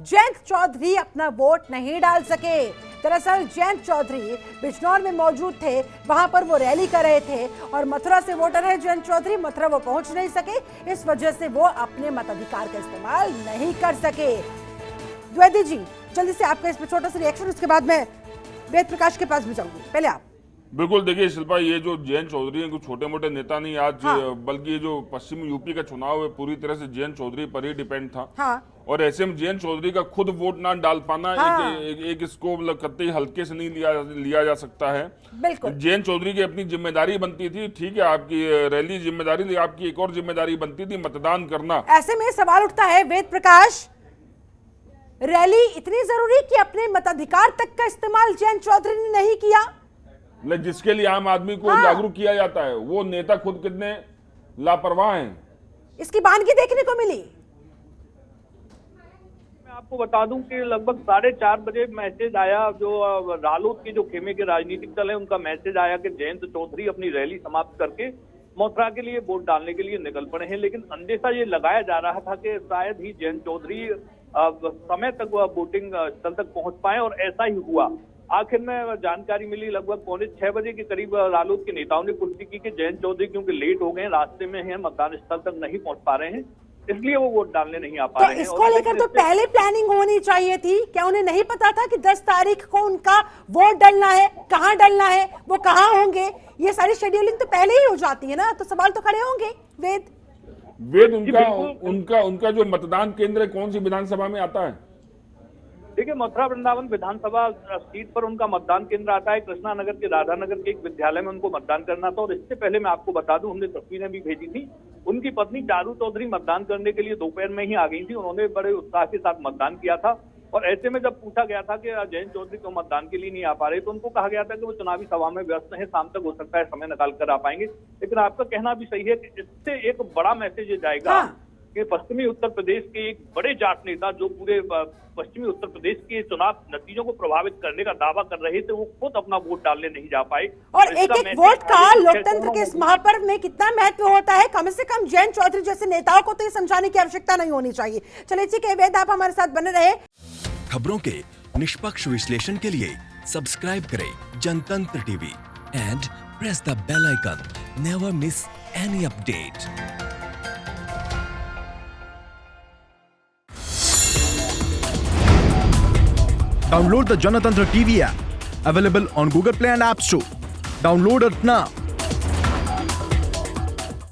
जयंत चौधरी अपना वोट नहीं डाल सके। दरअसल जयंत चौधरी बिजनौर में मौजूद थे, वहां पर वो रैली कर रहे थे और मथुरा से वोटर है जयंत चौधरी, मथुरा वो पहुंच नहीं सके, इस वजह से वो अपने मताधिकार का इस्तेमाल नहीं कर सके। द्विवेदी जी, जल्दी से आपका इस पर छोटा सा रिएक्शन, उसके बाद मैं वेद प्रकाश के पास भी जाऊंगी। पहले आप। बिल्कुल, देखिए शिल्पा, ये जो जयंत चौधरी हैं कुछ छोटे मोटे नेता नहीं आज, बल्कि ये जो पश्चिमी यूपी का चुनाव है पूरी तरह से जयंत चौधरी पर ही डिपेंड था। और ऐसे में जयंत चौधरी का खुद वोट ना डाल पाना एक इसको कतई हल्के से नहीं लिया जा सकता है। बिल्कुल, जयंत चौधरी की अपनी जिम्मेदारी बनती थी, ठीक है, आपकी रैली जिम्मेदारी, आपकी एक और जिम्मेदारी बनती थी मतदान करना। ऐसे में सवाल उठता है वेद प्रकाश, रैली इतनी जरूरी कि अपने मताधिकार तक का इस्तेमाल जयंत चौधरी ने नहीं किया? जिसके लिए आम आदमी को जागरूक किया जाता है, वो नेता खुद कितने लापरवाह हैं, इसकी बानगी देखने को मिली। मैं आपको बता दूं कि लगभग 4:30 बजे मैसेज आया, जो रालोद के जो खेमे के राजनीतिक दल है उनका मैसेज आया कि जयंत चौधरी अपनी रैली समाप्त करके मथुरा के लिए वोट डालने के लिए निकल पड़े हैं। लेकिन अंदेशा ये लगाया जा रहा था कि शायद ही जयंत चौधरी समय तक वह वोटिंग स्थल तक पहुंच पाए, और ऐसा ही हुआ। आखिर में जानकारी मिली लगभग 5:45 बजे के करीब रालोद के नेताओं ने पुष्टि की कि जयंत चौधरी क्योंकि लेट हो गए, रास्ते में हैं, मतदान स्थल तक नहीं पहुंच पा रहे हैं, इसलिए वो वोट डालने नहीं आ पा रहे हैं। इसको लेकर तो पहले प्लानिंग होनी चाहिए थी। क्या उन्हें नहीं पता था कि 10 तारीख को उनका वोट डालना है, कहाँ डालना है, वो कहाँ होंगे? ये सारी शेड्यूलिंग तो पहले ही हो जाती है ना, तो सवाल तो खड़े होंगे। वेद, उनका जो मतदान केंद्र कौन सी विधानसभा में आता है? देखिए, मथुरा वृंदावन विधानसभा सीट पर उनका मतदान केंद्र आता है। कृष्णा नगर के राधानगर के एक विद्यालय में उनको मतदान करना था। और इससे पहले मैं आपको बता दूं, हमने तस्वीरें भी भेजी थी, उनकी पत्नी चारू चौधरी मतदान करने के लिए दोपहर में ही आ गई थी। उन्होंने बड़े उत्साह के साथ मतदान किया था। और ऐसे में जब पूछा गया था कि जयंत चौधरी को मतदान के लिए नहीं आ पा रहे, तो उनको कहा गया था कि वो चुनावी सभा में व्यस्त हैं, शाम तक हो सकता है समय निकाल कर आ पाएंगे। लेकिन आपका कहना भी सही है कि इससे एक बड़ा मैसेज जाएगा कि पश्चिमी उत्तर प्रदेश के एक बड़े जाट नेता, जो पूरे पश्चिमी उत्तर प्रदेश के चुनाव नतीजों को प्रभावित करने का दावा कर रहे थे, वो खुद अपना वोट डालने नहीं जा पाए। और एक एक वोट का लोकतंत्र के इस महापर्व में कितना महत्व होता है, कम से कम जयंत चौधरी जैसे नेताओं को तो ये समझाने की आवश्यकता नहीं होनी चाहिए। चलिए ठीक है वेद, आप हमारे साथ बने रहे। खबरों के निष्पक्ष विश्लेषण के लिए सब्सक्राइब करें Janatantra TV and press the bell icon. Never miss any update. Download the Janatantra TV app, available on Google Play and App Store. Download it now.